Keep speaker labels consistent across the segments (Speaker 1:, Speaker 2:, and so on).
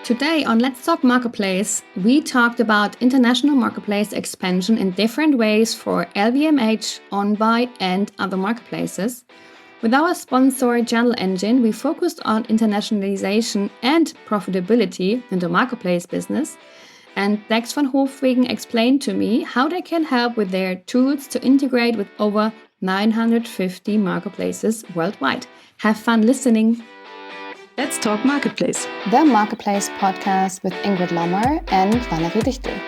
Speaker 1: Today on Let's Talk Marketplace, we talked about international marketplace expansion in different ways for LVMH, OnBuy, and other marketplaces. With our sponsor Channelengine, we focused on internationalization and profitability in the marketplace business. And Dexter van Hofwegen explained to me how they can help with their tools to integrate with over 950 marketplaces worldwide. Have fun listening!
Speaker 2: Let's Talk Marketplace.
Speaker 1: The Marketplace podcast with Ingrid Lommer and Valerie Dichtel.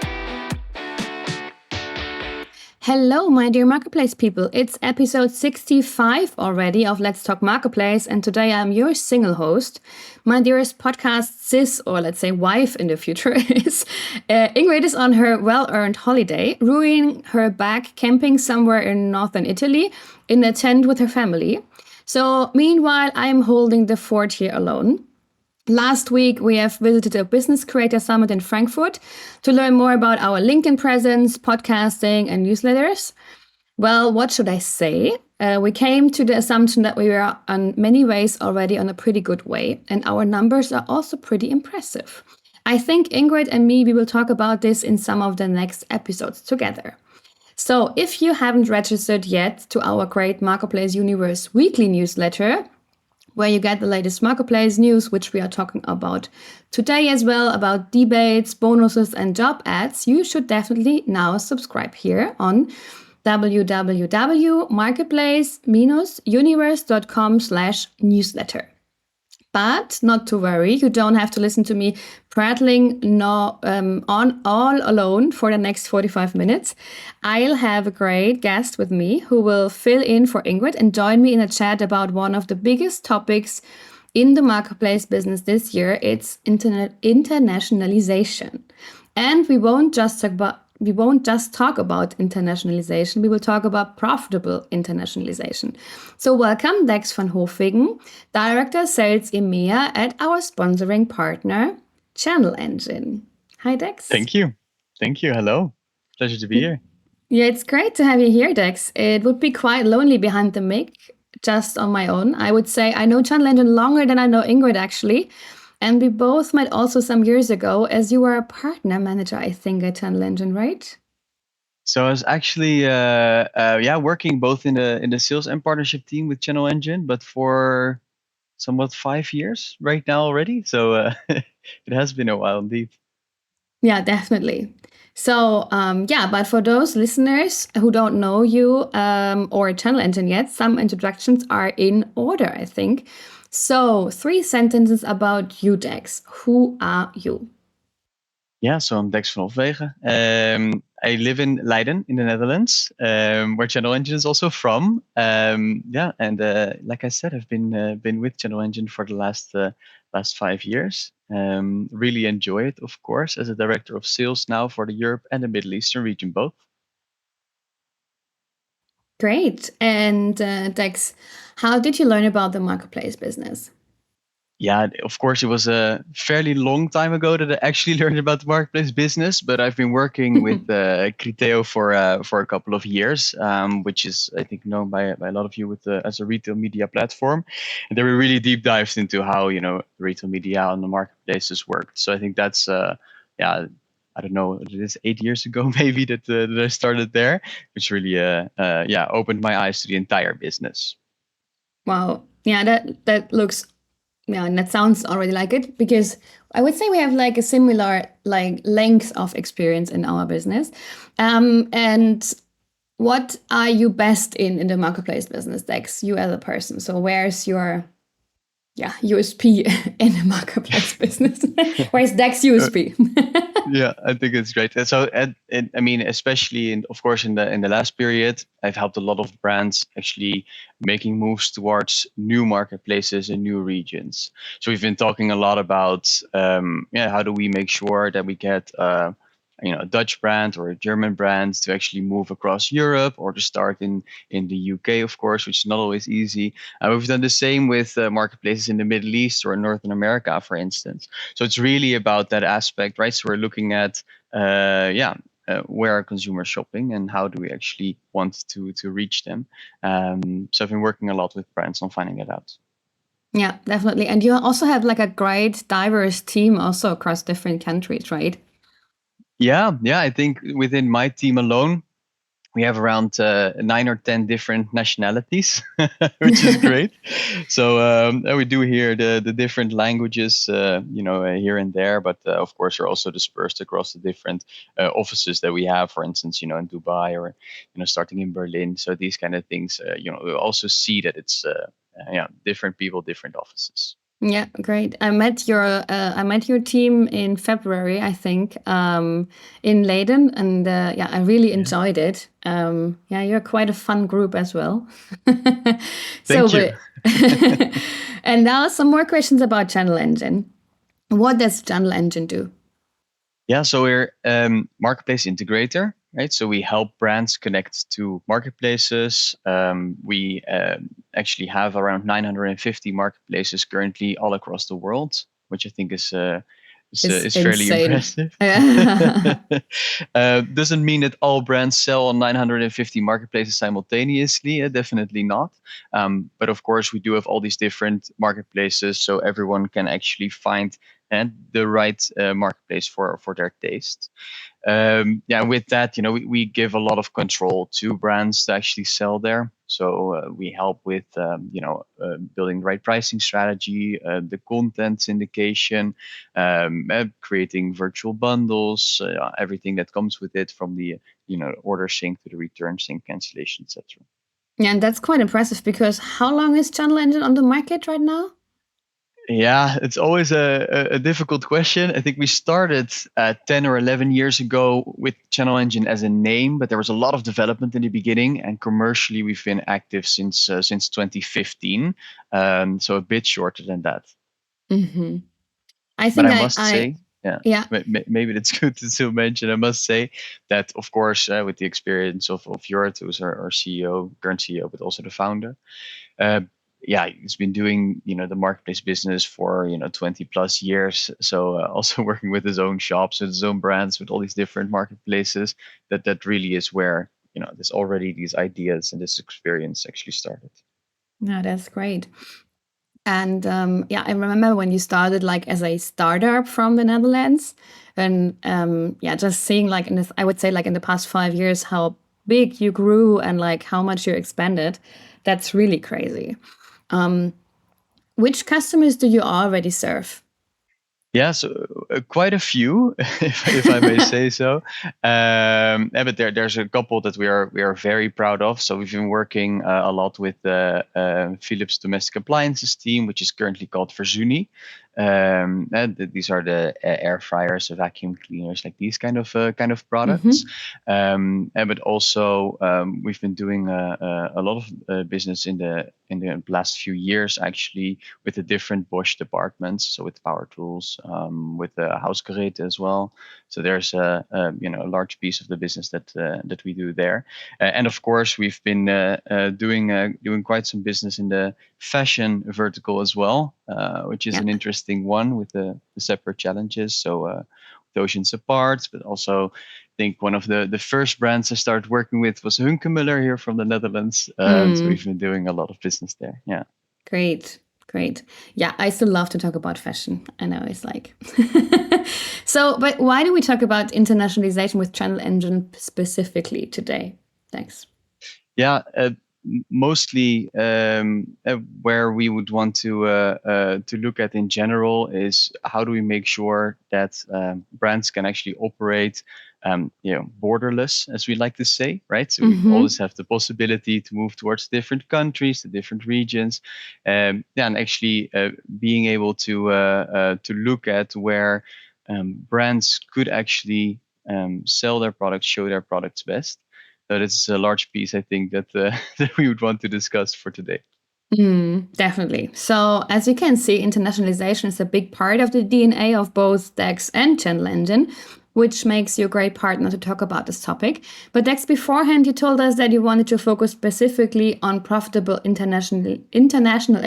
Speaker 1: Hello, my dear Marketplace people. It's episode 65 already of Let's Talk Marketplace, and today I'm your single host. My dearest podcast sis, or let's say wife in the future, is Ingrid is on her well-earned holiday, ruining her back camping somewhere in northern Italy in a tent with her family. So meanwhile, I'm holding the fort here alone. Last week, we have visited a Business Creator Summit in Frankfurt to learn more about our LinkedIn presence, podcasting, and newsletters. Well, what should I say? We came to the assumption that we were in many ways already on a pretty good way, and our numbers are also pretty impressive. I think Ingrid and me, we will talk about this in some of the next episodes together. So if you haven't registered yet to our great Marketplace Universe weekly newsletter, where you get the latest marketplace news, which we are talking about today as well, about debates, bonuses, and job ads, you should definitely now subscribe here on www.marketplace-universe.com/newsletter. But not to worry, you don't have to listen to me prattling on all alone for the next 45 minutes. I'll have a great guest with me who will fill in for Ingrid and join me in a chat about one of the biggest topics in the marketplace business this year. It's internationalization. And we won't just talk about internationalization, we will talk about profitable internationalization. So welcome, Dex van Hofwegen, Director Sales EMEA at our sponsoring partner, Channelengine. Hi, Dex.
Speaker 3: Thank you. Hello. Pleasure to be here.
Speaker 1: Yeah, it's great to have you here, Dex. It would be quite lonely behind the mic, just on my own. I would say I know Channelengine longer than I know Ingrid, actually. And we both met also some years ago as you were a partner manager, I think, at Channelengine, right?
Speaker 3: So I was actually working both in the sales and partnership team with Channelengine, but for somewhat 5 years right now already. So it has been a while indeed.
Speaker 1: Yeah, definitely. So but for those listeners who don't know you or Channelengine yet, some introductions are in order, I think. So 3 sentences about you, Dex. Who are you?
Speaker 3: Yeah, so I'm Dex van Hofwegen. I live in Leiden in the Netherlands, where Channelengine is also from. Like I said, I've been with Channelengine for the last 5 years. Really enjoy it, of course, as a director of sales now for the Europe and the Middle Eastern region both.
Speaker 1: Great. And Dex, how did you learn about the marketplace business?
Speaker 3: Yeah, of course, it was a fairly long time ago that I actually learned about the marketplace business, but I've been working with Criteo for a couple of years, which is, I think, known by a lot of you as a retail media platform. And they were really deep dives into how, retail media on the marketplaces worked. So I think that's, I don't know, it is 8 years ago maybe that I started there, which really, opened my eyes to the entire business.
Speaker 1: Wow. Yeah, that looks... Yeah, and that sounds already like it, because I would say we have like a similar length of experience in our business. And what are you best in the marketplace business, Dex, you as a person? So where's your USP in the marketplace business? Where's Dex USP?
Speaker 3: Yeah, I think it's great. So, I mean, especially of course, in the last period, I've helped a lot of brands actually making moves towards new marketplaces in new regions. So we've been talking a lot about, how do we make sure that we get, a Dutch brand or a German brand to actually move across Europe, or to start in the UK, of course, which is not always easy. We've done the same with marketplaces in the Middle East or Northern America, for instance. So it's really about that aspect, right? So we're looking at, where are consumers shopping and how do we actually want to reach them? So I've been working a lot with brands on finding it out.
Speaker 1: Yeah, definitely. And you also have like a great diverse team also across different countries, right?
Speaker 3: Yeah, yeah. I think within my team alone, we have around 9 or 10 different nationalities, which is great. So and we do hear the different languages, here and there, but of course are also dispersed across the different offices that we have. For instance, in Dubai or starting in Berlin. So these kind of things, we also see that it's different people, different offices.
Speaker 1: Yeah, great. I met your team in February, I think, in Leiden, and yeah, I really
Speaker 3: Yeah.
Speaker 1: enjoyed it. Yeah, you're quite a fun group as well. So,
Speaker 3: Thank you.
Speaker 1: but and now some more questions about Channelengine. What does Channelengine do?
Speaker 3: Yeah, so we're marketplace integrator, right? So we help brands connect to marketplaces. We actually have around 950 marketplaces currently all across the world, which I think
Speaker 1: It's
Speaker 3: is fairly
Speaker 1: insane.
Speaker 3: impressive.
Speaker 1: Yeah.
Speaker 3: Doesn't mean that all brands sell on 950 marketplaces simultaneously. Definitely not. But of course, we do have all these different marketplaces, so everyone can actually find and the right marketplace for their taste. Yeah, with that, we give a lot of control to brands to actually sell there. So we help with building the right pricing strategy, the content syndication, creating virtual bundles, everything that comes with it, from the order sync to the return sync, cancellation, etc.
Speaker 1: Yeah, and that's quite impressive because how long is Channelengine on the market right now?
Speaker 3: Yeah, it's always a difficult question. I think we started 10 or 11 years ago with Channelengine as a name, but there was a lot of development in the beginning, and commercially we've been active since 2015, so a bit shorter than that.
Speaker 1: Hmm. I
Speaker 3: But
Speaker 1: think
Speaker 3: I must say, yeah,
Speaker 1: yeah.
Speaker 3: maybe it's good to still mention. I must say that, of course, with the experience of Jort, who's our CEO, current CEO, but also the founder. Uh, yeah, he's been doing the marketplace business for 20 plus years. So also working with his own shops, with his own brands, with all these different marketplaces. That really is where there's already these ideas and this experience actually started.
Speaker 1: Yeah, that's great. And yeah, I remember when you started like as a startup from the Netherlands, and yeah, just seeing like in this, I would say like in the past 5 years, how big you grew and like how much you expanded. That's really crazy. Which customers do you already serve?
Speaker 3: Yeah, so quite a few, if I may say so. Yeah, but there's a couple that we are very proud of. So we've been working a lot with the Philips domestic appliances team, which is currently called Verzuni. And these are the air fryers, vacuum cleaners, like these kind of products.
Speaker 1: Hmm.
Speaker 3: But also we've been doing a lot of business in the last few years, actually, with the different Bosch departments. So with power tools, with the Hausgeräte as well. So there's a large piece of the business that we do there. And of course, we've been doing quite some business in the fashion vertical as well, which is
Speaker 1: Yeah.
Speaker 3: an interesting one with the separate challenges. So with Oceans Apart, but also I think one of the first brands I started working with was Hunkemuller here from the Netherlands. So
Speaker 1: Mm,
Speaker 3: we've been doing a lot of business there. Yeah.
Speaker 1: great. Great. Yeah, I still love to talk about fashion. I know it's like. So, but why do we talk about internationalization with Channelengine specifically today? Thanks.
Speaker 3: Yeah, mostly where we would want to look at in general is how do we make sure that brands can actually operate, borderless, as we like to say, right? So we
Speaker 1: Hmm.
Speaker 3: always have the possibility to move towards different countries, the different regions, yeah, and actually being able to look at where brands could actually sell their products, show their products best. So this is a large piece, I think, that that we would want to discuss for today.
Speaker 1: Definitely. So, as you can see, internationalization is a big part of the DNA of both Dex and Channelengine, which makes you a great partner to talk about this topic. But Dex, beforehand, you told us that you wanted to focus specifically on profitable international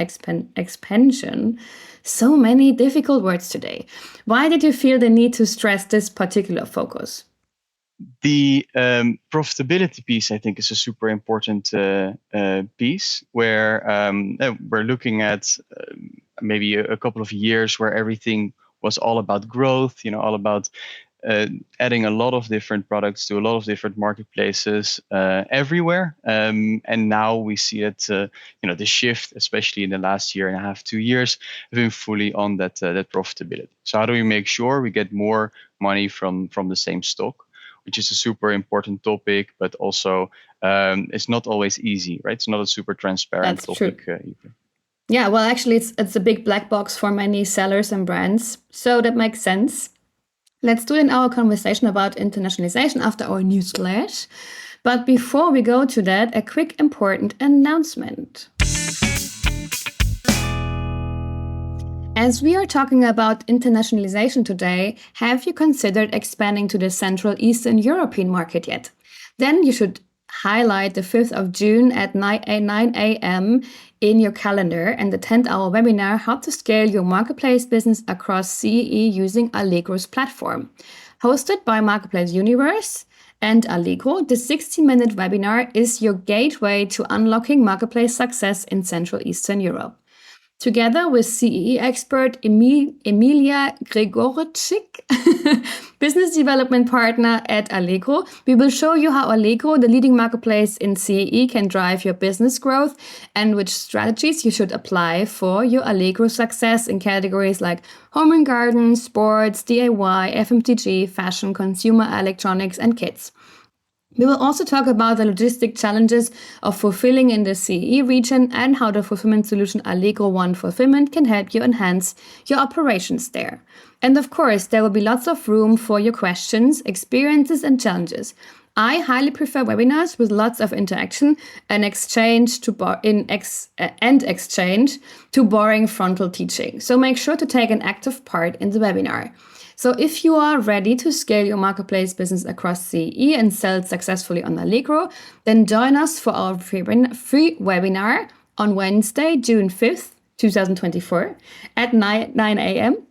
Speaker 1: expansion. So many difficult words today. Why did you feel the need to stress this particular focus?
Speaker 3: The profitability piece, I think, is a super important piece where we're looking at maybe a couple of years where everything was all about growth, all about adding a lot of different products to a lot of different marketplaces everywhere. And now we see that the shift, especially in the last year and a half, 2 years, have been fully on that profitability. So how do we make sure we get more money from the same stock? Which is a super important topic, but also it's not always easy, right? It's not a super transparent
Speaker 1: That's
Speaker 3: topic
Speaker 1: true.
Speaker 3: either.
Speaker 1: Yeah, well, actually, it's a big black box for many sellers and brands. So that makes sense. Let's do in our conversation about internationalization after our newsflash. But before we go to that, a quick important announcement. As we are talking about internationalization today, have you considered expanding to the Central Eastern European market yet? Then you should highlight the 5th of June at 9 a.m. in your calendar and attend our webinar, How to Scale Your Marketplace Business Across CEE Using Allegro's Platform. Hosted by Marketplace Universe and Allegro, the 60-minute webinar is your gateway to unlocking marketplace success in Central Eastern Europe. Together with CEE expert Emilia Gregorczyk, business development partner at Allegro, we will show you how Allegro, the leading marketplace in CEE, can drive your business growth and which strategies you should apply for your Allegro success in categories like home and garden, sports, DIY, FMCG, fashion, consumer electronics, and kids. We will also talk about the logistic challenges of fulfilling in the CE region and how the fulfillment solution Allegro One Fulfillment can help you enhance your operations there. And of course, there will be lots of room for your questions, experiences, and challenges. I highly prefer webinars with lots of interaction and exchange to boring frontal teaching. So make sure to take an active part in the webinar. So if you are ready to scale your marketplace business across CE and sell successfully on Allegro, then join us for our free webinar on Wednesday, June 5th, 2024 at 9 a.m.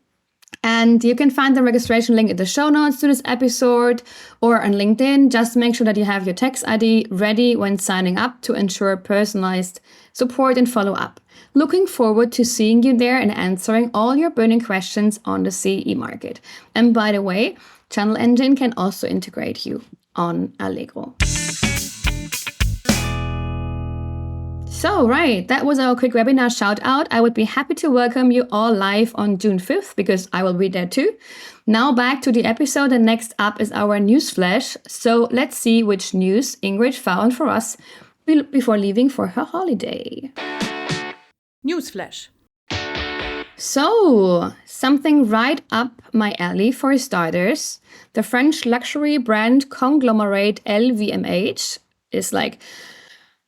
Speaker 1: And you can find the registration link in the show notes to this episode or on LinkedIn. Just make sure that you have your tax ID ready when signing up to ensure personalized support and follow up. Looking forward to seeing you there and answering all your burning questions on the CE market. And by the way, Channelengine can also integrate you on Allegro. So, right, that was our quick webinar shout out. I would be happy to welcome you all live on June 5th because I will be there too. Now back to the episode, and next up is our newsflash. So let's see which news Ingrid found for us before leaving for her holiday.
Speaker 2: Newsflash.
Speaker 1: So, something right up my alley for starters. The French luxury brand conglomerate LVMH is like,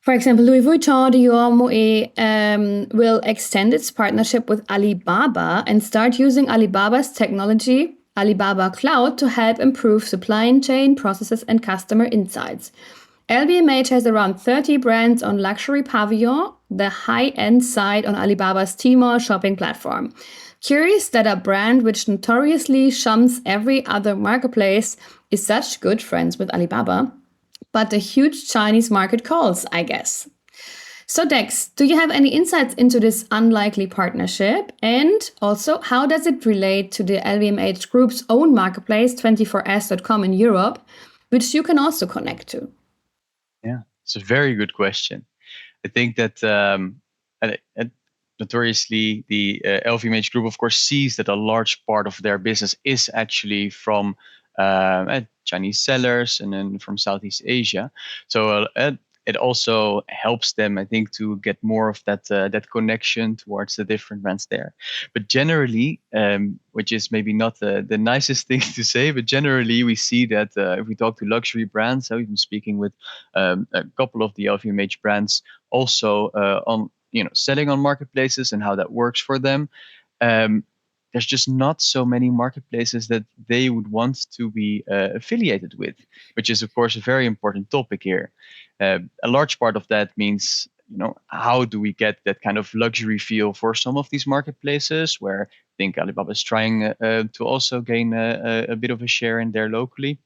Speaker 1: for example, Louis Vuitton, Dior, Moet will extend its partnership with Alibaba and start using Alibaba's technology, Alibaba Cloud, to help improve supply chain processes and customer insights. LVMH has around 30 brands on Luxury Pavilion, the high-end site on Alibaba's Tmall shopping platform. Curious that a brand which notoriously shuns every other marketplace is such good friends with Alibaba. But the huge Chinese market calls, I guess. So Dex, do you have any insights into this unlikely partnership? And also, how does it relate to the LVMH Group's own marketplace, 24s.com in Europe, which you can also connect to?
Speaker 3: Yeah, it's a very good question. I think that notoriously the LVMH Group, of course, sees that a large part of their business is actually from Chinese sellers and then from Southeast Asia. So it also helps them, I think, to get more of that connection towards the different brands there. But generally, which is maybe not the nicest thing to say, but generally we see that if we talk to luxury brands, I've been speaking with a couple of the LVMH brands also on selling on marketplaces and how that works for them. There's just not so many marketplaces that they would want to be affiliated with, which is, of course, a very important topic here. A large part of that means, how do we get that kind of luxury feel for some of these marketplaces where I think Alibaba is trying to also gain a bit of a share in there locally.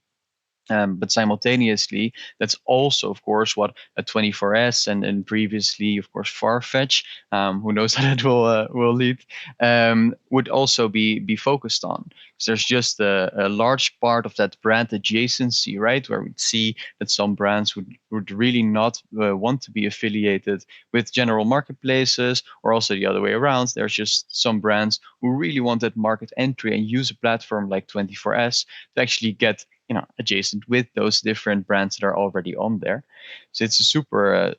Speaker 3: But simultaneously, that's also, of course, what a 24S and previously, of course, Farfetch, who knows how that will lead, would also be focused on. So there's just a large part of that brand adjacency, right, where we'd see that some brands would really not want to be affiliated with general marketplaces, or also the other way around. There's just some brands who really want that market entry and use a platform like 24S to actually get adjacent with those different brands that are already on there. So it's a super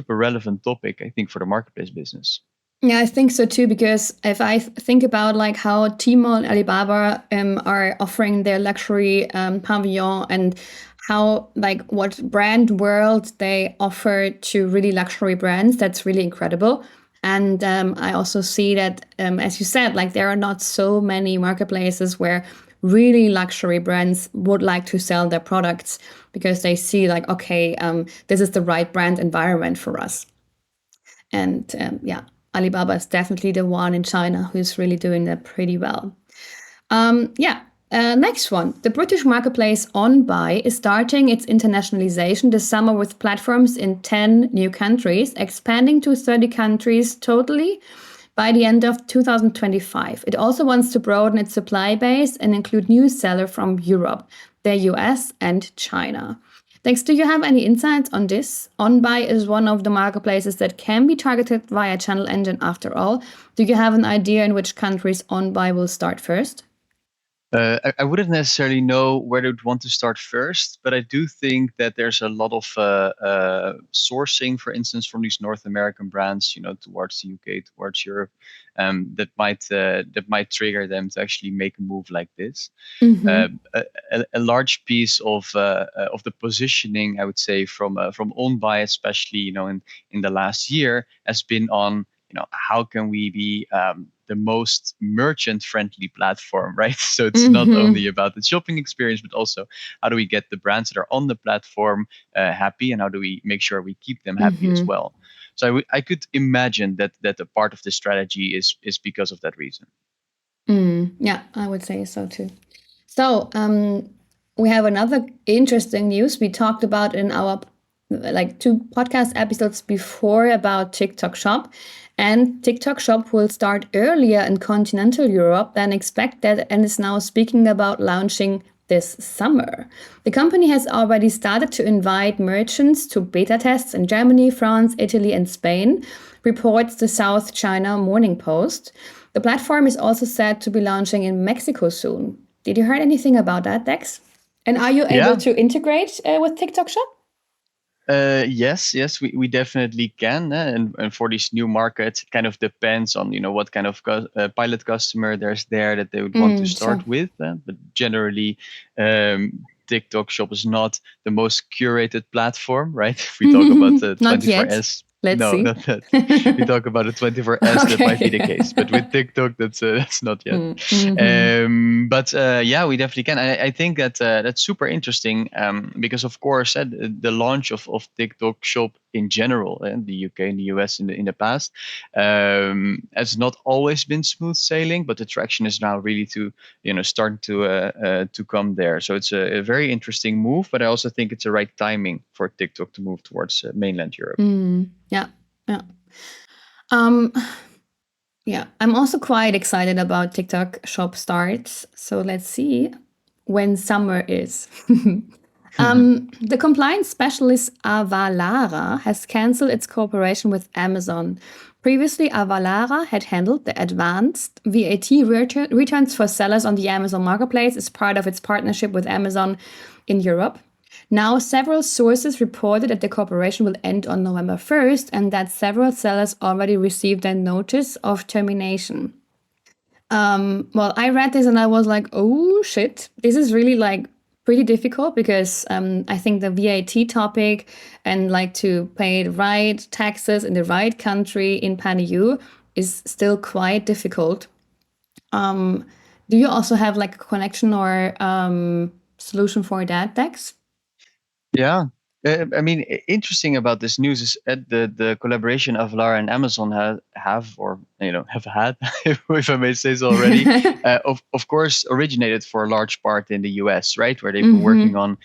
Speaker 3: relevant topic, I think, for the marketplace business.
Speaker 1: Yeah, I think so too, because if I think about like how Tmall and Alibaba are offering their luxury pavilion, and how like what brand world they offer to really luxury brands, that's really incredible. And I also see that, as you said, like there are not so many marketplaces where really luxury brands would like to sell their products, because they see like, okay, this is the right brand environment for us. And yeah, Alibaba is definitely the one in China who's really doing that pretty well. Yeah. Next one. The British marketplace OnBuy is starting its internationalization this summer with platforms in 10 new countries, expanding to 30 countries totally by the end of 2025. It also wants to broaden its supply base and include new sellers from Europe, the US, and China. Thanks. Do you have any insights on this? OnBuy is one of the marketplaces that can be targeted via Channelengine after all. Do you have an idea in which countries OnBuy will start first?
Speaker 3: I wouldn't necessarily know where they would want to start first, but I do think that there's a lot of sourcing, for instance, from these North American brands, towards the UK, towards Europe, that might trigger them to actually make a move like this.
Speaker 1: Mm-hmm.
Speaker 3: A large piece of the positioning, I would say, from OnBuy, especially in the last year, has been on how can we be the most merchant friendly platform, right? So it's not only about the shopping experience, but also how do we get the brands that are on the platform happy, and how do we make sure we keep them happy as well. So I could imagine that a part of the strategy is because of that reason.
Speaker 1: Yeah, I would say so too. So we have another interesting news we talked about in our like 2 podcast episodes before about TikTok Shop. And TikTok Shop will start earlier in continental Europe than expected, and is now speaking about launching this summer. The company has already started to invite merchants to beta tests in Germany, France, Italy, and Spain, reports the South China Morning Post. The platform is also said to be launching in Mexico soon. Did you heard anything about that, Dex? And are you able to integrate with TikTok Shop?
Speaker 3: Yes, we definitely can. And for these new markets, it kind of depends on what kind of pilot customer there's there that they would want to start with. But generally, TikTok Shop is not the most curated platform, right? If we talk about the 24S.
Speaker 1: Let's see.
Speaker 3: Not that. We talk about a 24S, that might be the case. But with TikTok, that's not yet. But yeah, we definitely can. I think that that's super interesting because, of course, the launch of TikTok Shop in general in the UK and the US in the past has not always been smooth sailing, but the traction is now really starting to come there. So it's a very interesting move, but I also think it's the right timing for TikTok to move towards mainland Europe.
Speaker 1: Yeah. Yeah, I'm also quite excited about TikTok Shop starts. So let's see when summer is. The compliance specialist Avalara has canceled its cooperation with Amazon. Previously, Avalara had handled the advanced VAT returns for sellers on the Amazon marketplace as part of its partnership with Amazon in Europe. Now, several sources reported that the cooperation will end on November 1st, and that several sellers already received a notice of termination. Well, I read this and I was like, oh shit, this is really like pretty difficult, because I think the VAT topic and like to pay the right taxes in the right country in PAN-EU is still quite difficult. Do you also have like a connection or solution for that, Dex?
Speaker 3: Yeah. I mean, interesting about this news is the collaboration of Lara and Amazon have or have had, if I may say so already, of course originated for a large part in the US, right, where they've been working on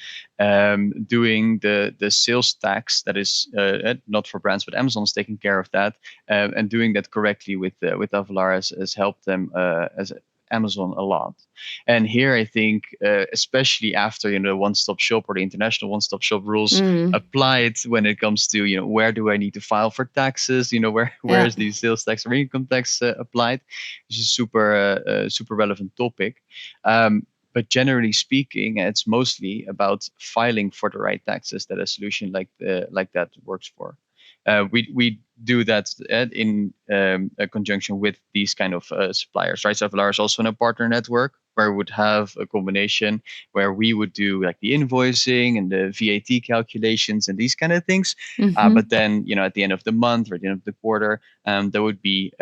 Speaker 3: doing the sales tax that is not for brands, but Amazon's taking care of that, and doing that correctly with Avalara has helped them as Amazon a lot. And here, I think, especially after the one-stop shop or the international one-stop shop rules applied when it comes to where do I need to file for taxes, where is the sales tax or income tax applied, which is super relevant topic. But generally speaking, it's mostly about filing for the right taxes that a solution like that works for. We do that in a conjunction with these kind of suppliers, right? So Avalara is also in a partner network where we would have a combination where we would do like the invoicing and the VAT calculations and these kind of things. But then, at the end of the month or at the end of the quarter, that would be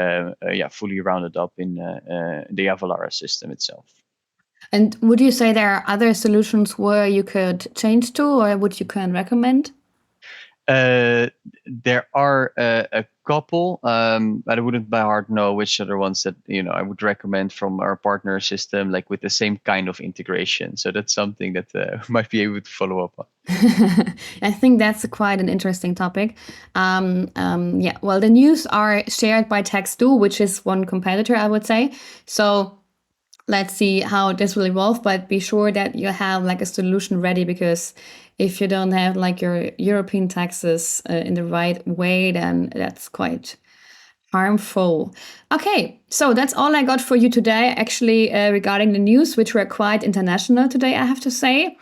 Speaker 3: fully rounded up in the Avalara system itself.
Speaker 1: And would you say there are other solutions where you could change to, or would you can recommend?
Speaker 3: There are a couple, but I wouldn't by heart know which other ones that I would recommend from our partner system, like with the same kind of integration. So that's something that might be able to follow up on.
Speaker 1: I think that's quite an interesting topic. Well, the news are shared by Textdo, which is one competitor, I would say. So let's see how this will evolve, but be sure that you have like a solution ready, because if you don't have like your European taxes in the right way, then that's quite harmful. Okay, so that's all I got for you today, actually, regarding the news, which were quite international today, I have to say.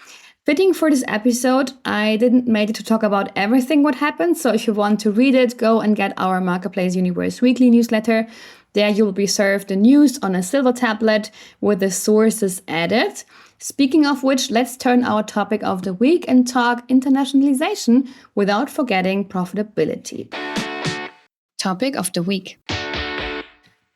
Speaker 1: Fitting for this episode, I didn't make it to talk about everything what happened. So if you want to read it, go and get our Marketplace Universe weekly newsletter. There you will be served the news on a silver tablet with the sources added. Speaking of which, let's turn our topic of the week and talk internationalization without forgetting profitability. Topic of the week.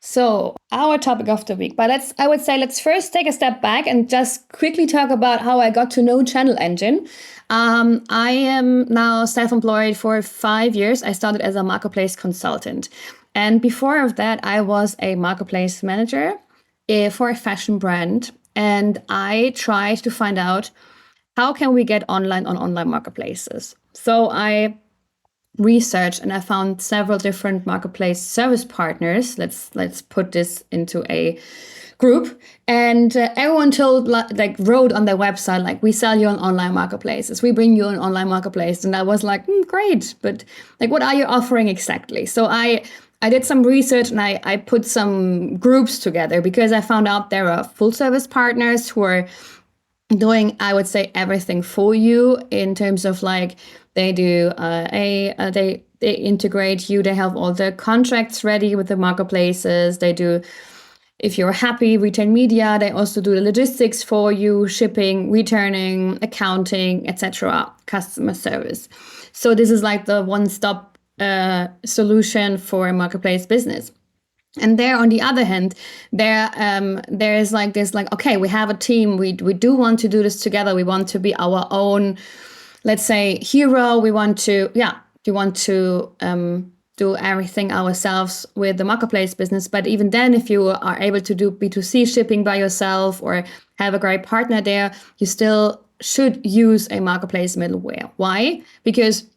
Speaker 1: So, our topic of the week. But let's first take a step back and just quickly talk about how I got to know Channelengine. I am now self-employed for 5 years. I started as a marketplace consultant. And before of that, I was a marketplace manager for a fashion brand. And I tried to find out how can we get online on online marketplaces. So I researched and I found several different marketplace service partners. Let's put this into a group, and everyone wrote on their website like, we sell you on online marketplaces, we bring you an online marketplace. And I was like, great, but like, what are you offering exactly? So I did some research and I put some groups together, because I found out there are full service partners who are doing, I would say, everything for you in terms of like, they do they integrate you, they have all the contracts ready with the marketplaces, they do, if you're happy, retail media, they also do the logistics for you, shipping, returning, accounting, etc., customer service. So this is like the one-stop solution for a marketplace business. And there, on the other hand, there is like this, like, okay, we have a team, we do want to do this together, we want to be our own, let's say, hero, we want to do everything ourselves with the marketplace business. But even then, if you are able to do B2C shipping by yourself or have a great partner there, you still should use a marketplace middleware. Why? Because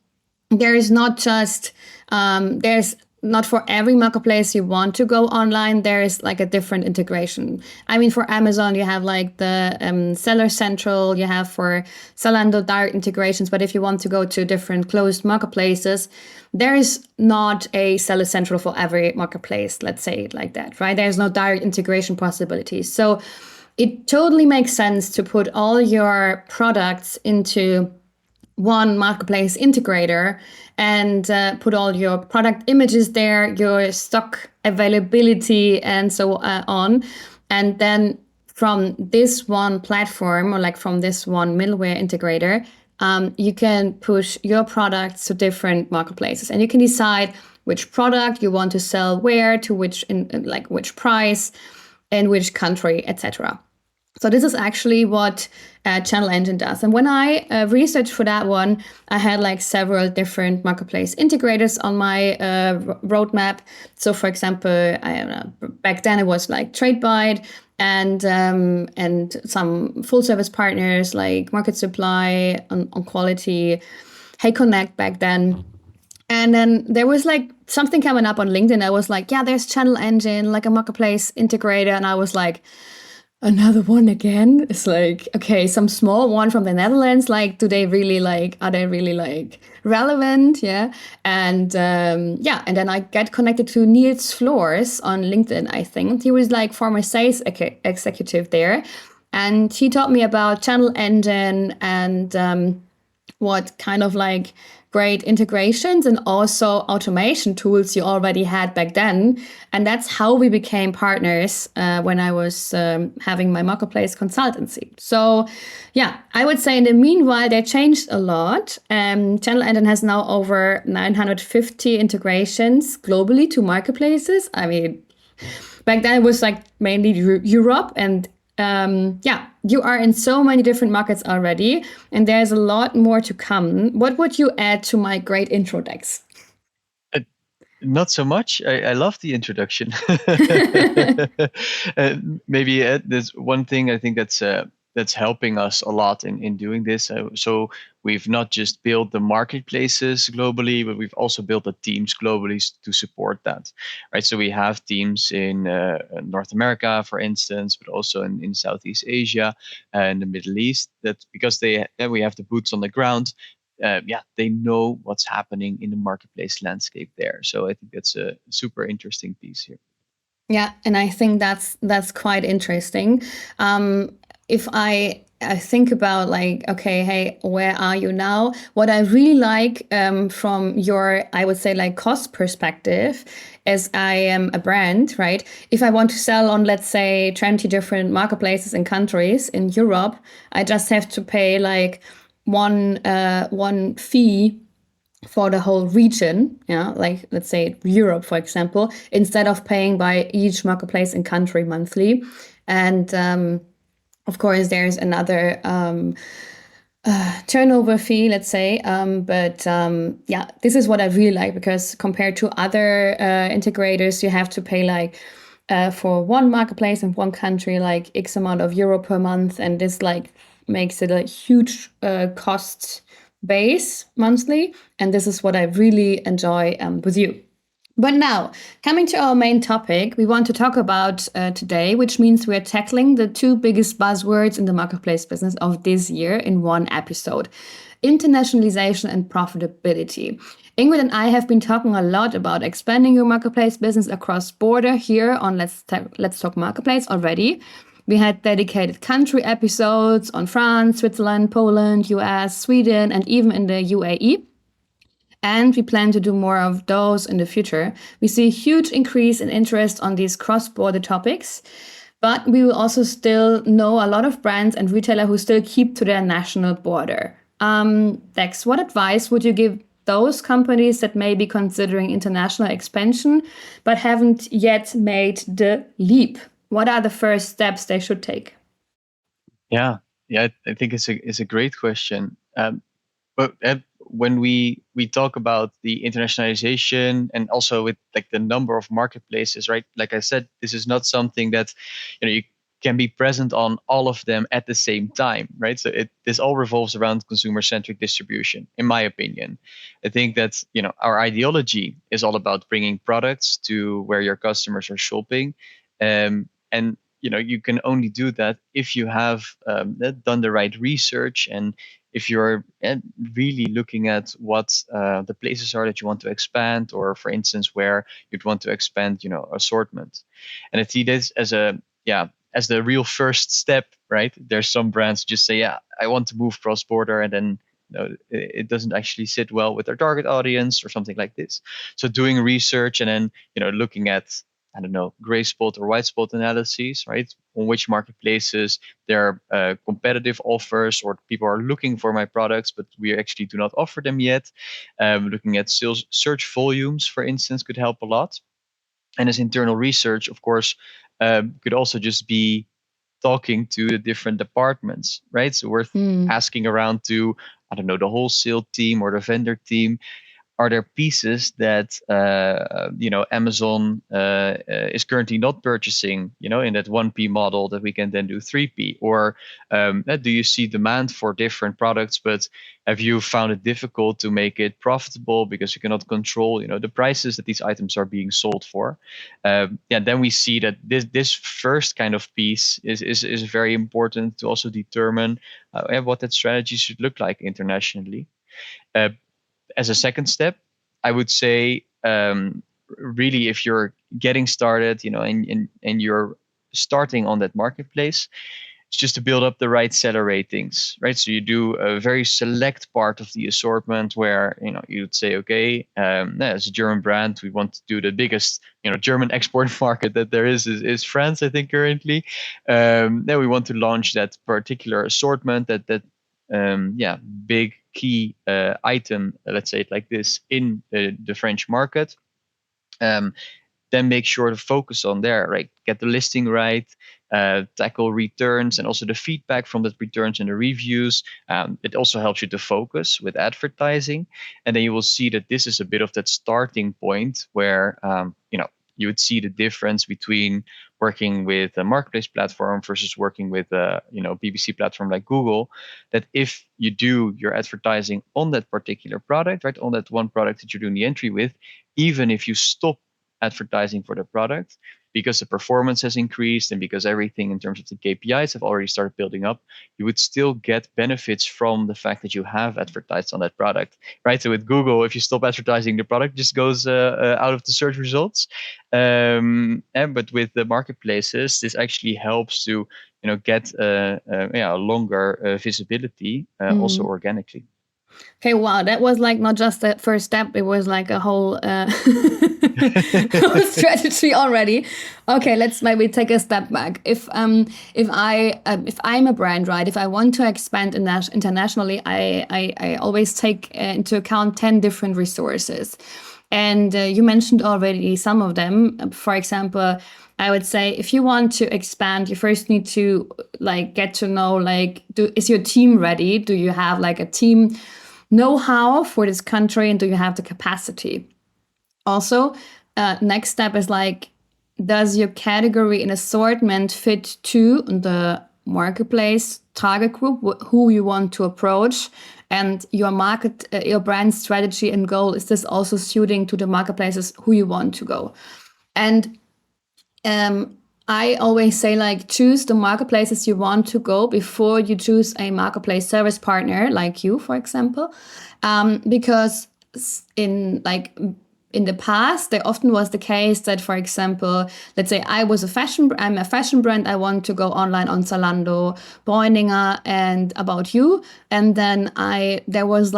Speaker 1: there is not just, there's not for every marketplace you want to go online, there is like a different integration. I mean, for Amazon, you have like the Seller Central, you have for Zalando direct integrations. But if you want to go to different closed marketplaces, there is not a Seller Central for every marketplace, let's say it like that, right? There's no direct integration possibilities. So it totally makes sense to put all your products into one marketplace integrator and put all your product images there, your stock availability, and so on. And then from this one platform, or like from this one middleware integrator, you can push your products to different marketplaces, and you can decide which product you want to sell where, to which price, in which country, etc. So this is actually what Channelengine does. And when I researched for that one, I had like several different marketplace integrators on my roadmap. So for example, I don't know, back then it was like TradeByte and some full service partners like Market Supply on quality, Hey Connect back then. And then there was like something coming up on LinkedIn. I was like, yeah, there's Channelengine, like a marketplace integrator. And I was like, another one again? It's like, okay, some small one from the Netherlands. Like, do they really like, are they really like relevant? Yeah. And yeah, and then I get connected to Niels Floors on LinkedIn, I think. He was like former sales executive there. And he taught me about Channelengine and what kind of like great integrations and also automation tools you already had back then. And that's how we became partners when I was having my marketplace consultancy. So yeah, I would say in the meanwhile, they changed a lot. Channelengine has now over 950 integrations globally to marketplaces. I mean, back then it was like mainly Europe and yeah, you are in so many different markets already, and there's a lot more to come. What would you add to my great intro, Dex?
Speaker 3: Uh, Not so much. I love the introduction. Maybe there's one thing I think that's helping us a lot in doing this. So we've not just built the marketplaces globally, but we've also built the teams globally to support that, right? So we have teams in North America, for instance, but also in Southeast Asia and the Middle East. That because we have the boots on the ground. Yeah, they know what's happening in the marketplace landscape there. So I think that's a super interesting piece here.
Speaker 1: Yeah, and I think that's quite interesting. If I think about like, okay, hey, where are you now? What I really like from your, I would say like cost perspective, as I am a brand, right? If I want to sell on, let's say, 20 different marketplaces and countries in Europe, I just have to pay like one fee for the whole region, yeah, like let's say Europe, for example, instead of paying by each marketplace and country monthly. And of course, there's another turnover fee, let's say. But yeah, this is what I really like because compared to other integrators, you have to pay like for one marketplace in one country, like X amount of euro per month. And this like makes it a huge cost base monthly. And this is what I really enjoy with you. But now, coming to our main topic, we want to talk about today, which means we're tackling the two biggest buzzwords in the marketplace business of this year in one episode: internationalization and profitability. Ingrid and I have been talking a lot about expanding your marketplace business across border here on Let's Talk Marketplace already. We had dedicated country episodes on France, Switzerland, Poland, US, Sweden, and even in the UAE. And we plan to do more of those in the future. We see a huge increase in interest on these cross-border topics, but we will also still know a lot of brands and retailers who still keep to their national border. Dex, what advice would you give those companies that may be considering international expansion but haven't yet made the leap? What are the first steps they should take?
Speaker 3: Yeah, yeah, I think it's a great question. But when we talk about the internationalization and also with like the number of marketplaces, right? Like I said, this is not something that you can be present on all of them at the same time, right? So this all revolves around consumer-centric distribution, in my opinion. I think that our ideology is all about bringing products to where your customers are shopping, and you can only do that if you have done the right research and if you're really looking at what the places are that you want to expand, or for instance where you'd want to expand assortment. And I see this as as the real first step, right? There's some brands just say, yeah, I want to move cross border, and then it doesn't actually sit well with their target audience or something like this. So doing research and then looking at, I don't know, gray spot or white spot analyses, right? On which marketplaces there are competitive offers, or people are looking for my products, but we actually do not offer them yet. Looking at sales search volumes, for instance, could help a lot. And as internal research, of course, could also just be talking to the different departments, right? So we're asking around to, I don't know, the wholesale team or the vendor team. Are there pieces that Amazon is currently not purchasing, in that 1P model that we can then do 3P? Or do you see demand for different products, but have you found it difficult to make it profitable because you cannot control, the prices that these items are being sold for? Then we see that this first kind of piece is very important to also determine what that strategy should look like internationally. As a second step, I would say, really, if you're getting started, and you're starting on that marketplace, it's just to build up the right seller ratings, right? So you do a very select part of the assortment where, you'd say, okay, as a German brand, we want to do the biggest, German export market that there is France, I think, currently. Then we want to launch that particular assortment, that big key item, let's say it like this, in the French market. Then make sure to focus on there, right? Get the listing right, tackle returns and also the feedback from the returns and the reviews. It also helps you to focus with advertising. And then you will see that this is a bit of that starting point where, you would see the difference between working with a marketplace platform versus working with a PPC platform like Google. That if you do your advertising on that particular product, right, on that one product that you're doing the entry with, even if you stop advertising for the product, because the performance has increased and because everything in terms of the KPIs have already started building up, you would still get benefits from the fact that you have advertised on that product, right? So with Google, if you stop advertising, the product just goes out of the search results. But with the marketplaces, this actually helps to get a longer visibility, also organically.
Speaker 1: Okay, wow, that was like not just the first step; it was like a whole strategy already. Okay, let's maybe take a step back. If I'm a brand, right? If I want to expand internationally, I always take into account 10 different resources, and you mentioned already some of them. For example, I would say if you want to expand, you first need to get to know is your team ready? Do you have a team know-how for this country, and do you have the capacity? Also, next step is does your category and assortment fit to the marketplace target group who you want to approach, and your brand strategy and goal, is this also suiting to the marketplaces who you want to go? And I always say choose the marketplaces you want to go before you choose a marketplace service partner like you, for example, because in the past there often was the case that, for example, let's say I'm a fashion brand, I want to go online on Zalando, Bräuninger, and About You, and then there was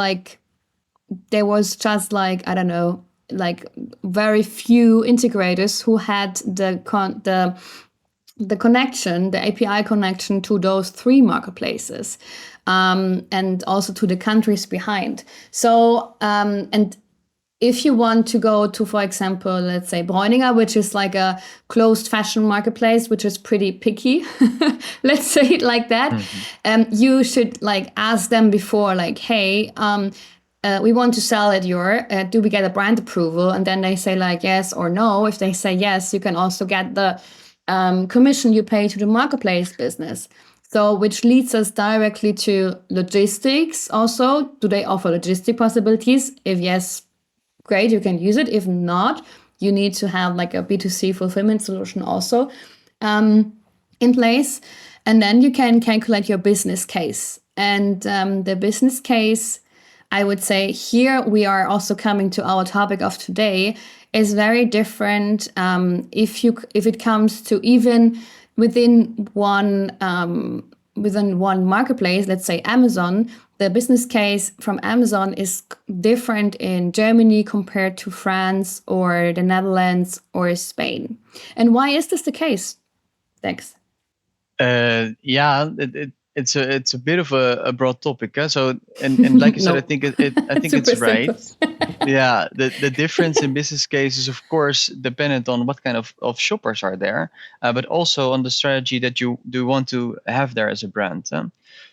Speaker 1: just I don't know, very few integrators who had the connection, the API connection to those 3 marketplaces, and also to the countries behind. So, and if you want to go to, for example, let's say Bräuninger, which is a closed fashion marketplace, which is pretty picky, let's say it like that, you should ask them before, hey, we want to sell at your, do we get a brand approval? And then they say yes or no. If they say yes, you can also get the commission you pay to the marketplace business. So, which leads us directly to logistics also. Do they offer logistic possibilities? If yes, great, you can use it. If not, you need to have a B2C fulfillment solution also in place. And then you can calculate your business case. And the business case, I would say here we are also coming to our topic of today, is very different if it comes to even within one marketplace, let's say Amazon. The business case from Amazon is different in Germany compared to France or the Netherlands or Spain. And why is this the case, Dex?
Speaker 3: it's a bit of a broad topic. So and like you said, I
Speaker 1: No.
Speaker 3: think I think
Speaker 1: Super
Speaker 3: it's right.
Speaker 1: simple.
Speaker 3: Yeah, the difference in business case is of course dependent on what kind of shoppers are there, but also on the strategy that you do want to have there as a brand.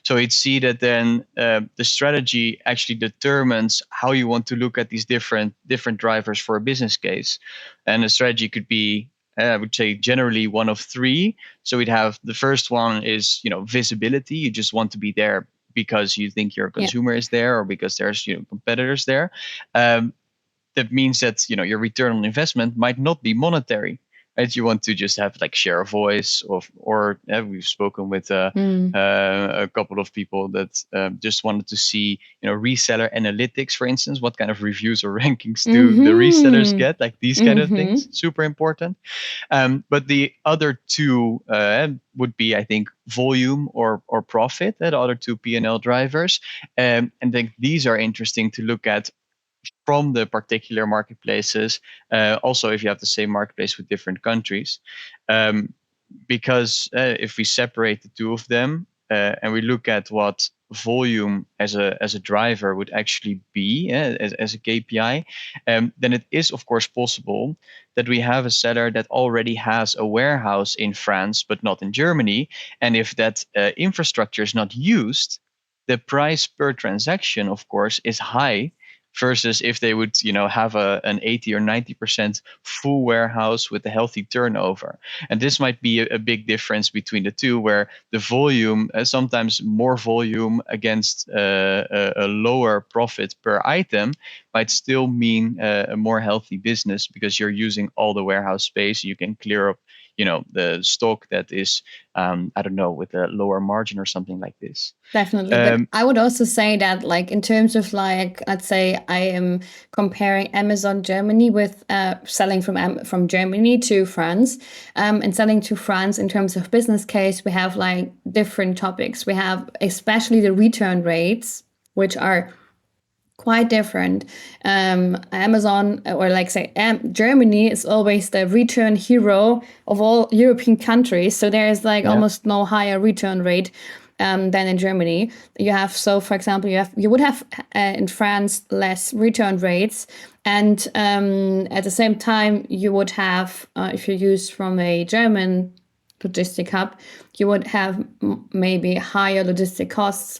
Speaker 3: So you'd see that then the strategy actually determines how you want to look at these different drivers for a business case, and a strategy could be I would say generally one of three. So we'd have the first one is visibility. You just want to be there because you think your
Speaker 1: Yeah.
Speaker 3: consumer is there or because there's competitors there. Um, that means that your return on investment might not be monetary, right? You want to just have like share of voice or we've spoken with
Speaker 1: Mm.
Speaker 3: a couple of people that just wanted to see reseller analytics, for instance. What kind of reviews or rankings do the resellers
Speaker 1: Mm-hmm.
Speaker 3: get? Like these kind of
Speaker 1: Mm-hmm.
Speaker 3: things, super important. But the other two would be, I think, volume or profit. The other two P&L drivers, and I think these are interesting to look at from the particular marketplaces. Also, if you have the same marketplace with different countries, um, because if we separate the two of them and we look at what volume as a driver would actually be as a KPI, then it is of course possible that we have a seller that already has a warehouse in France but not in Germany, and if that infrastructure is not used, the price per transaction, of course, is high versus if they would have an 80 or 90% full warehouse with a healthy turnover. And this might be a big difference between the two, where the volume, sometimes more volume against a lower profit per item, might still mean a more healthy business because you're using all the warehouse space. You can clear up the stock that is I don't know, with a lower margin or something like this.
Speaker 1: Definitely. But I would also say that, like, in terms of, like, let's say I am comparing Amazon Germany with selling from Germany to France, and selling to France in terms of business case, we have like different topics. We have especially the return rates, which are quite different. Amazon, or like say Germany, is always the return hero of all European countries. So there is like almost no higher return rate than in Germany. You have, so for example, you would have in France less return rates, and at the same time you would have, if you use from a German logistic hub, you would have maybe higher logistic costs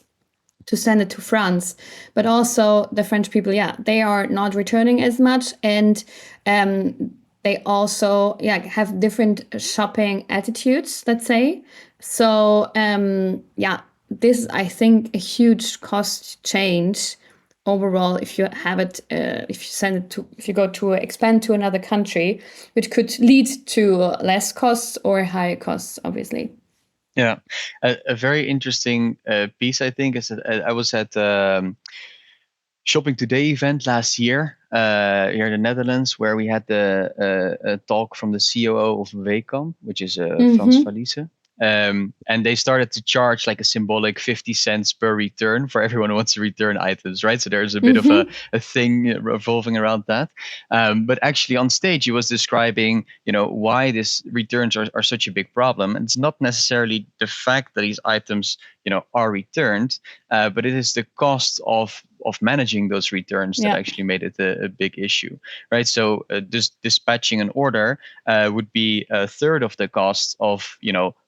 Speaker 1: to send it to France. But also the French people, they are not returning as much, and they also have different shopping attitudes, let's say. So this is, I think, a huge cost change overall if you have it, if you go to expand to another country, which could lead to less costs or higher costs, obviously.
Speaker 3: Yeah, a very interesting piece, I think, is that I was at Shopping Today event last year here in the Netherlands, where we had a talk from the COO of Weekamp, which is Frans Valise. And they started to charge like a symbolic 50 cents per return for everyone who wants to return items, right? So there's a bit of a thing revolving around that. But actually on stage, he was describing, why these returns are such a big problem. And it's not necessarily the fact that these items, are returned, but it is the cost of managing those returns that actually made it a big issue, right? So dispatching an order would be a third of the cost of,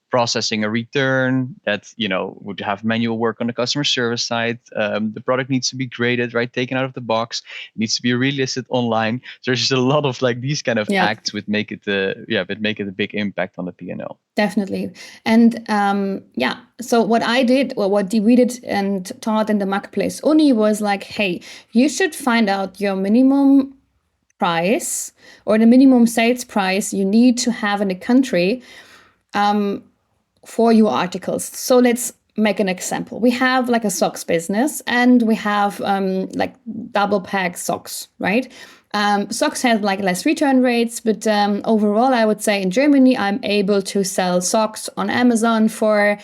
Speaker 3: processing a return that would have manual work on the customer service side. The product needs to be graded, right, taken out of the box. It needs to be relisted online. So there's just a lot of like these kind of acts would make it a big impact on the P&L.
Speaker 1: Definitely. And so what I did, or what we did and taught in the marketplace Uni, was like, hey, you should find out your minimum price or the minimum sales price you need to have in the country for your articles. So let's make an example. We have like a socks business, and we have like double pack socks, right? Socks have like less return rates, but overall, I would say in Germany, I'm able to sell socks on Amazon for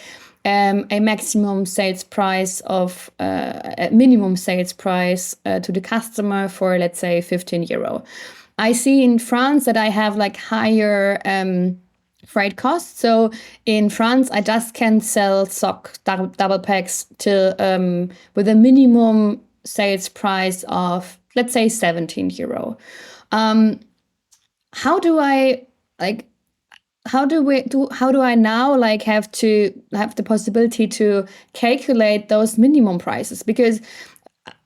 Speaker 1: a maximum sales price of a minimum sales price to the customer for, let's say, €15. I see in France that I have like higher freight costs. So in France, I just can sell sock double packs to with a minimum sales price of, let's say, 17 euro. How do I like? How do I now like have the possibility to calculate those minimum prices? Because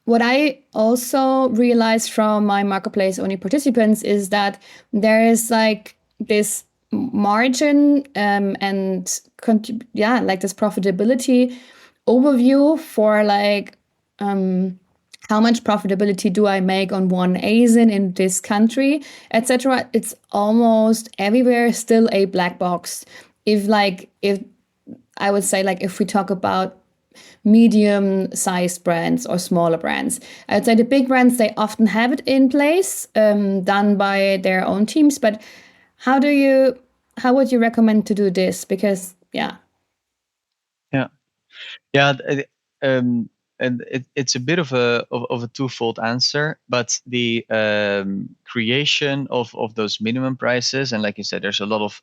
Speaker 1: what I also realized from my marketplace only participants is that there is like this margin and like this profitability overview for like how much profitability do I make on one ASIN in this country, etc. It's almost everywhere still a black box. If I would say, like, if we talk about medium-sized brands or smaller brands, I would say the big brands, they often have it in place, done by their own teams. But how would you recommend to do this? Because
Speaker 3: Yeah. Um, and it's a bit of a twofold answer, but the creation of those minimum prices, and like you said, there's a lot of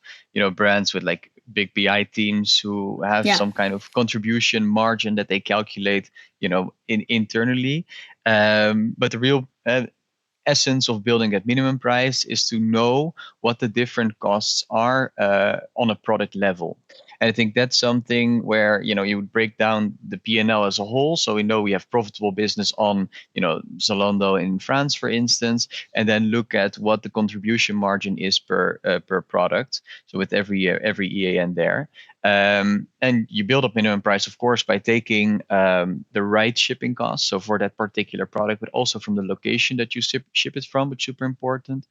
Speaker 3: brands with like big BI teams who have some kind of contribution margin that they calculate internally. But the real essence of building that minimum price is to know what the different costs are on a product level. And I think that's something where you would break down the P&L as a whole. So we know we have profitable business on Zalando in France, for instance, and then look at what the contribution margin is per product. So with every EAN there. And you build up minimum price, of course, by taking the right shipping costs. So for that particular product, but also from the location that you ship it from, which is super important.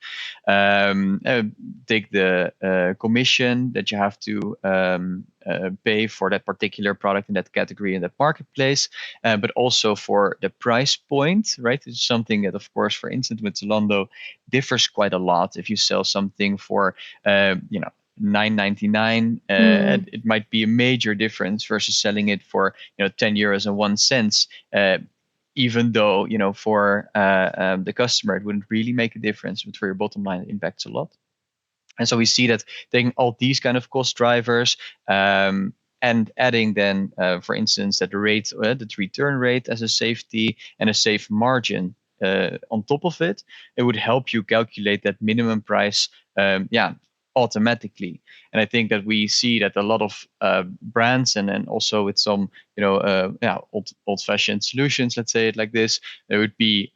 Speaker 3: Take the commission that you have to pay for that particular product in that category in that marketplace, but also for the price point, right? It's something that, of course, for instance, with Zalando differs quite a lot. If you sell something for, $9.99, it might be a major difference versus selling it for 10 euros and 1 cent. Even though for the customer it wouldn't really make a difference, but for your bottom line it impacts a lot. And so we see that taking all these kind of cost drivers and adding then, for instance, that the return rate as a safety and a safe margin on top of it, it would help you calculate that minimum price automatically. And I think that we see that a lot of brands, and then also with some old-fashioned solutions, let's say it like this, they would be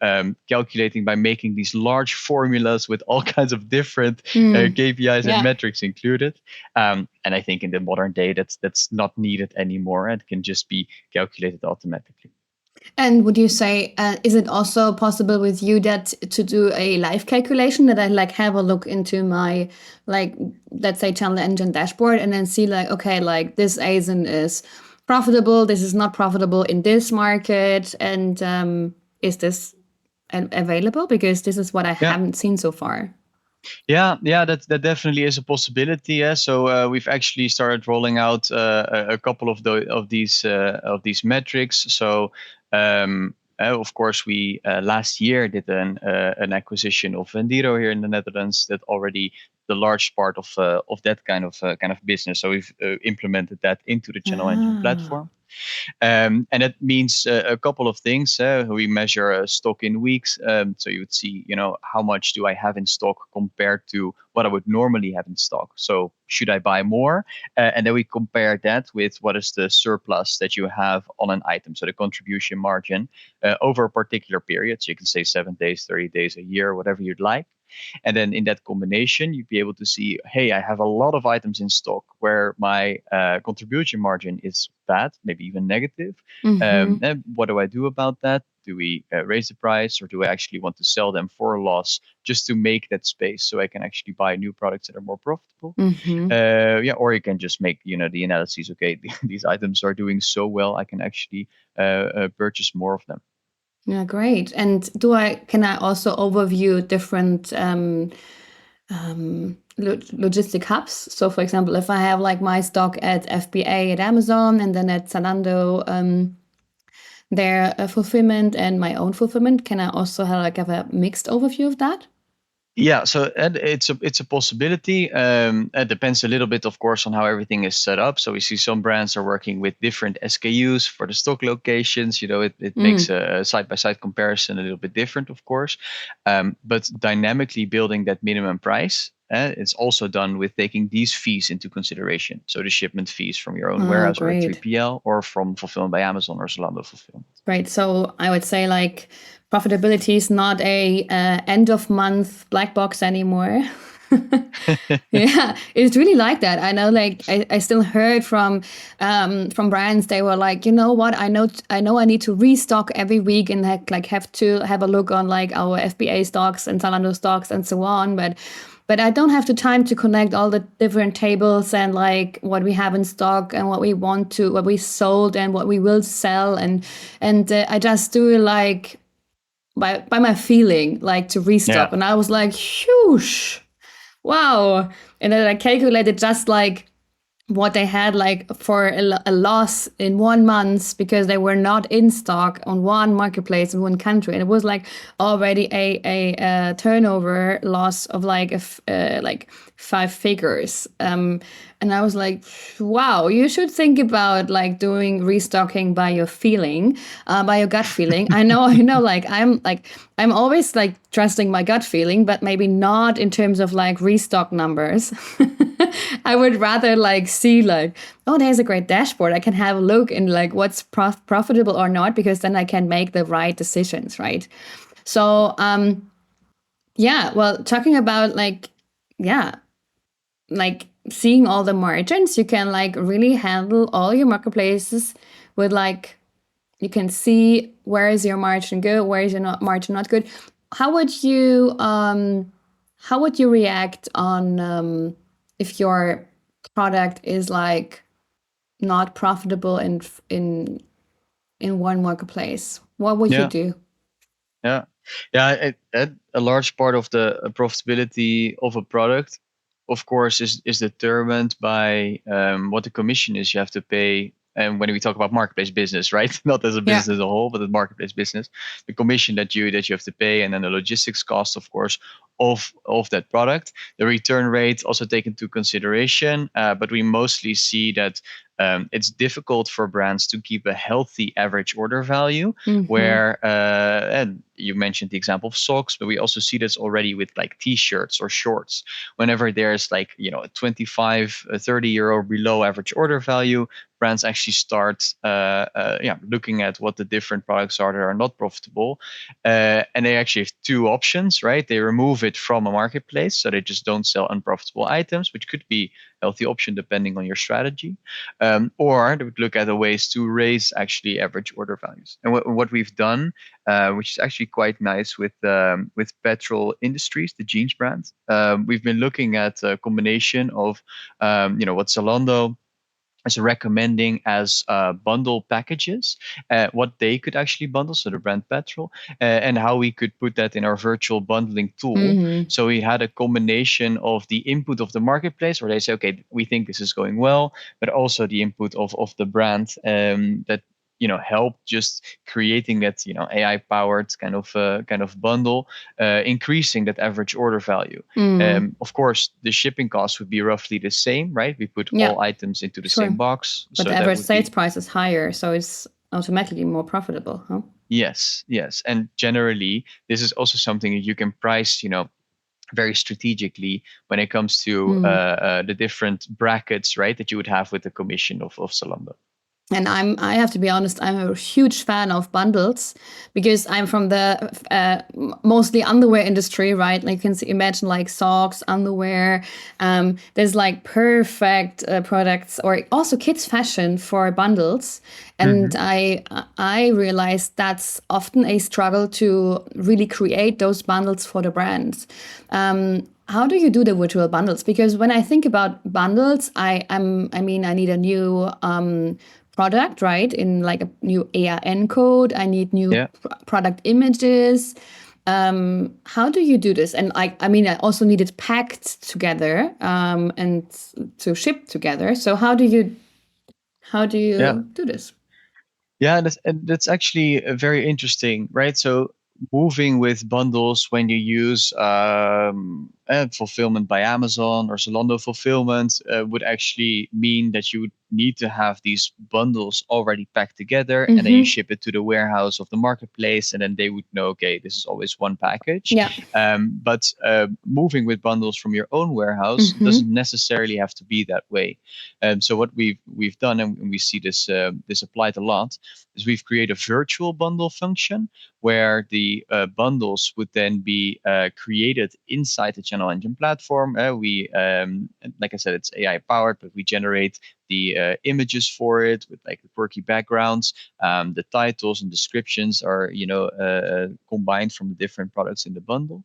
Speaker 3: calculating by making these large formulas with all kinds of different KPIs and metrics included. And I think in the modern day that's not needed anymore. It can just be calculated automatically.
Speaker 1: And would you say, is it also possible with you that to do a live calculation, that I like have a look into my, like, let's say Channelengine dashboard, and then see like, okay, like this ASIN is profitable, this is not profitable in this market, and is this available? Because this is what I haven't seen so far.
Speaker 3: Yeah, that definitely is a possibility. Yeah, so we've actually started rolling out a couple of these metrics. So of course, we last year did an acquisition of Vendiro here in the Netherlands that already the large part of that kind of business. So we've implemented that into the Channelengine platform. And that means a couple of things. We measure stock in weeks. So you would see, how much do I have in stock compared to what I would normally have in stock. So should I buy more? And then we compare that with what is the surplus that you have on an item. So the contribution margin over a particular period. So you can say 7 days, 30 days, a year, whatever you'd like. And then in that combination, you'd be able to see, hey, I have a lot of items in stock where my contribution margin is bad, maybe even negative. And what do I do about that? Do we raise the price, or do I actually want to sell them for a loss just to make that space so I can actually buy new products that are more profitable? Or you can just make the analysis. Okay, these items are doing so well, I can actually purchase more of them.
Speaker 1: Yeah, great. And can I also overview different logistic hubs? So, for example, if I have like my stock at FBA at Amazon, and then at Zalando, their fulfillment and my own fulfillment, can I also have a mixed overview of that?
Speaker 3: Yeah, so and it's a possibility. It depends a little bit, of course, on how everything is set up. So we see some brands are working with different SKUs for the stock locations. It makes a side-by-side comparison a little bit different, of course. But dynamically building that minimum price, it's also done with taking these fees into consideration. So the shipment fees from your own
Speaker 1: Oh,
Speaker 3: warehouse or a
Speaker 1: great.
Speaker 3: 3PL or from fulfillment by Amazon or Zalando fulfillment.
Speaker 1: Right. So I would say like profitability is not a end of month black box anymore. Yeah, it's really like that. I know, like I still heard from brands. They were like, you know what? I know I need to restock every week and have to have a look on like our FBA stocks and Zalando stocks and so on. But I don't have the time to connect all the different tables and like what we have in stock and what we sold and what we will sell and I just do it like by my feeling, like to restock.
Speaker 3: Yeah.
Speaker 1: And I was like, whoosh, wow. And then I calculated just like what they had like for a loss in 1 month because they were not in stock on one marketplace in one country, and it was like already a turnover loss of like like 5 figures. And I was like, wow, you should think about like doing restocking by your feeling, by your gut feeling. I know, I'm always like trusting my gut feeling, but maybe not in terms of like restock numbers. I would rather like see like, oh, there's a great dashboard. I can have a look in like what's profitable or not, because then I can make the right decisions, right? So, yeah, well, talking about like, yeah, like seeing all the margins, you can like really handle all your marketplaces with like, you can see where is your margin good, where is your margin not good. How would you react on if your product is like not profitable in one marketplace? What would you
Speaker 3: Yeah.
Speaker 1: do?
Speaker 3: Yeah. Yeah. A large part of the profitability of a product, of course, is determined by what the commission is you have to pay. And when we talk about marketplace business, right? Not as a
Speaker 1: Yeah.
Speaker 3: business as a whole, but the marketplace business, the commission that you have to pay, and then the logistics cost, of course, of that product. The return rate also taken into consideration, but we mostly see that it's difficult for brands to keep a healthy average order value. Where and you mentioned the example of socks, but we also see this already with like t-shirts or shorts. Whenever there's like a 25 30 euro below average order value, brands actually start looking at what the different products are that are not profitable, and they actually have two options, right? They remove it from a marketplace, so they just don't sell unprofitable items, which could be a healthy option depending on your strategy, or they would look at the ways to raise actually average order values. And what we've done, which is actually quite nice with Petrol Industries, the jeans brand, we've been looking at a combination of what Zalando is recommending as bundle packages, what they could actually bundle, so the brand Petrol, and how we could put that in our virtual bundling tool. So we had a combination of the input of the marketplace, where they say, okay, we think this is going well, but also the input of the brand that help just creating that AI powered kind of bundle, increasing that average order value. Of course, the shipping cost would be roughly the same, right? We put all items into the same box,
Speaker 1: but
Speaker 3: so
Speaker 1: the
Speaker 3: that
Speaker 1: average
Speaker 3: would
Speaker 1: sales
Speaker 3: be
Speaker 1: price is higher, so it's automatically more profitable, huh?
Speaker 3: yes, and generally this is also something that you can price, very strategically when it comes to the different brackets, right, that you would have with the commission of Zalando.
Speaker 1: And I have to be honest, I'm a huge fan of bundles because I'm from the mostly underwear industry, right? Like you can imagine like socks, underwear. There's like perfect products, or also kids fashion for bundles. And I realized that's often a struggle to really create those bundles for the brands. How do you do the virtual bundles? Because when I think about bundles, I need a new product, right? In like a new ARN code, I need new product images. How do you do this? And I also need it packed together and to ship together. So how do you do this?
Speaker 3: Yeah, that's actually very interesting, right? So moving with bundles when you use fulfillment by Amazon or Zalando fulfillment would actually mean that you would need to have these bundles already packed together, and then you ship it to the warehouse of the marketplace, and then they would know, okay, this is always one package.
Speaker 1: Yeah.
Speaker 3: But moving with bundles from your own warehouse doesn't necessarily have to be that way. So what we've done, and we see this applied a lot, is we've created a virtual bundle function where the bundles would then be created inside the Channelengine platform. Like I said, it's AI powered, but we generate the images for it with like the quirky backgrounds. The titles and descriptions are, combined from the different products in the bundle.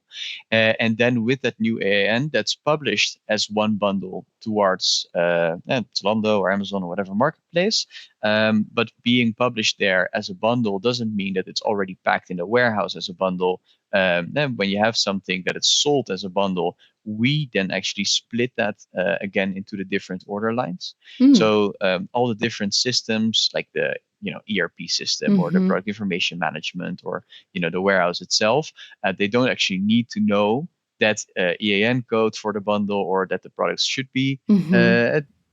Speaker 3: And then with that new AAN, that's published as one bundle towards Zalando or Amazon or whatever marketplace. But being published there as a bundle doesn't mean that it's already packed in the warehouse as a bundle. Then when you have something that is sold as a bundle, we then actually split that again into the different order lines. So all the different systems, like the ERP system or the product information management or the warehouse itself, they don't actually need to know that EAN code for the bundle or that the products should be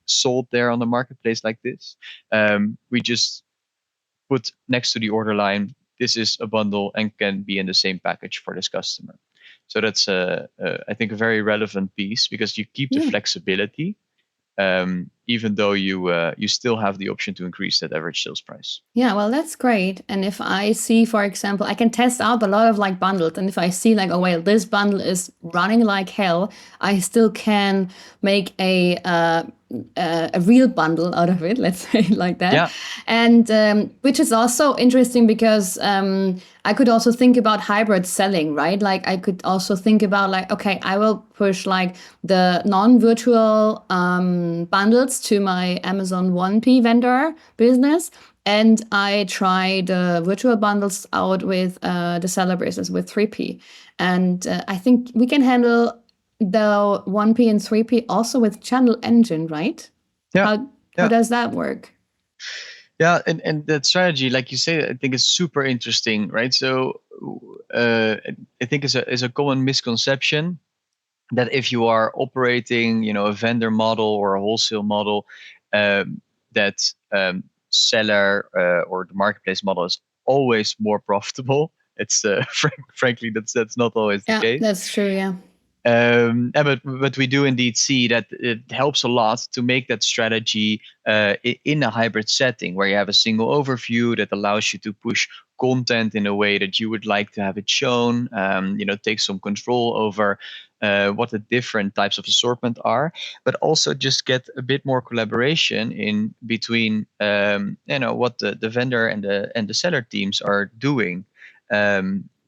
Speaker 3: sold there on the marketplace like this. We just put next to the order line, this is a bundle and can be in the same package for this customer. So that's, I think, a very relevant piece because you keep the flexibility, even though you still have the option to increase that average sales price.
Speaker 1: Yeah, well, that's great. And if I see, for example, I can test out a lot of like bundles. And if I see like, oh, well, this bundle is running like hell, I still can make a real bundle out of it, let's say it like that.
Speaker 3: Yeah.
Speaker 1: And which is also interesting because I could also think about hybrid selling, right? Like I could also think about like, okay, I will push like the non-virtual bundles to my Amazon 1P vendor business. And I try the virtual bundles out with the seller business with 3P. And I think we can handle the 1P and 3P also with Channelengine, right?
Speaker 3: Yeah.
Speaker 1: How does that work?
Speaker 3: Yeah, and that strategy, like you say, I think is super interesting, right? So I think is a common misconception that if you are operating, a vendor model or a wholesale model, that seller or the marketplace model is always more profitable. It's frankly that's not always the case.
Speaker 1: Yeah, that's true. Yeah.
Speaker 3: But we do indeed see that it helps a lot to make that strategy in a hybrid setting where you have a single overview that allows you to push content in a way that you would like to have it shown, take some control over what the different types of assortment are, but also just get a bit more collaboration in between, what the vendor and the seller teams are doing.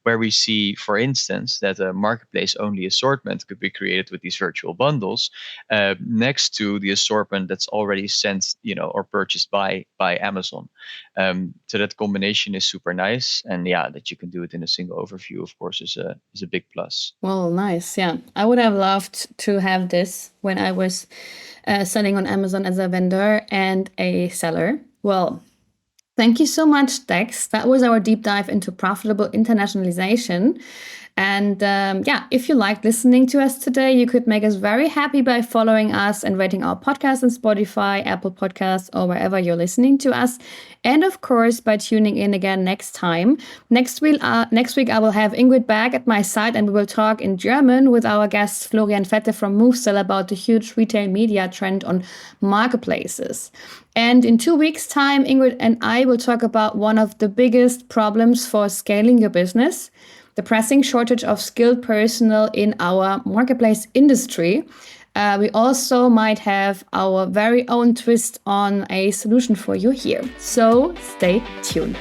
Speaker 3: Where we see, for instance, that a marketplace-only assortment could be created with these virtual bundles next to the assortment that's already sent, or purchased by Amazon. So that combination is super nice, and that you can do it in a single overview, of course, is a big plus.
Speaker 1: Well, nice. Yeah, I would have loved to have this when I was selling on Amazon as a vendor and a seller. Well, thank you so much, Dex. That was our deep dive into profitable internationalization. And if you liked listening to us today, you could make us very happy by following us and rating our podcast on Spotify, Apple Podcasts, or wherever you're listening to us. And of course, by tuning in again next time. Next week, I will have Ingrid back at my side and we will talk in German with our guest Florian Vette from Movesell about the huge retail media trend on marketplaces. And in 2 weeks' time, Ingrid and I will talk about one of the biggest problems for scaling your business, the pressing shortage of skilled personnel in our marketplace industry. We also might have our very own twist on a solution for you here. So stay tuned.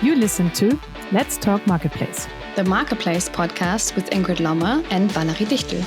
Speaker 2: You listen to Let's Talk Marketplace,
Speaker 1: The Marketplace podcast with Ingrid Lommer and Valerie Dichtel.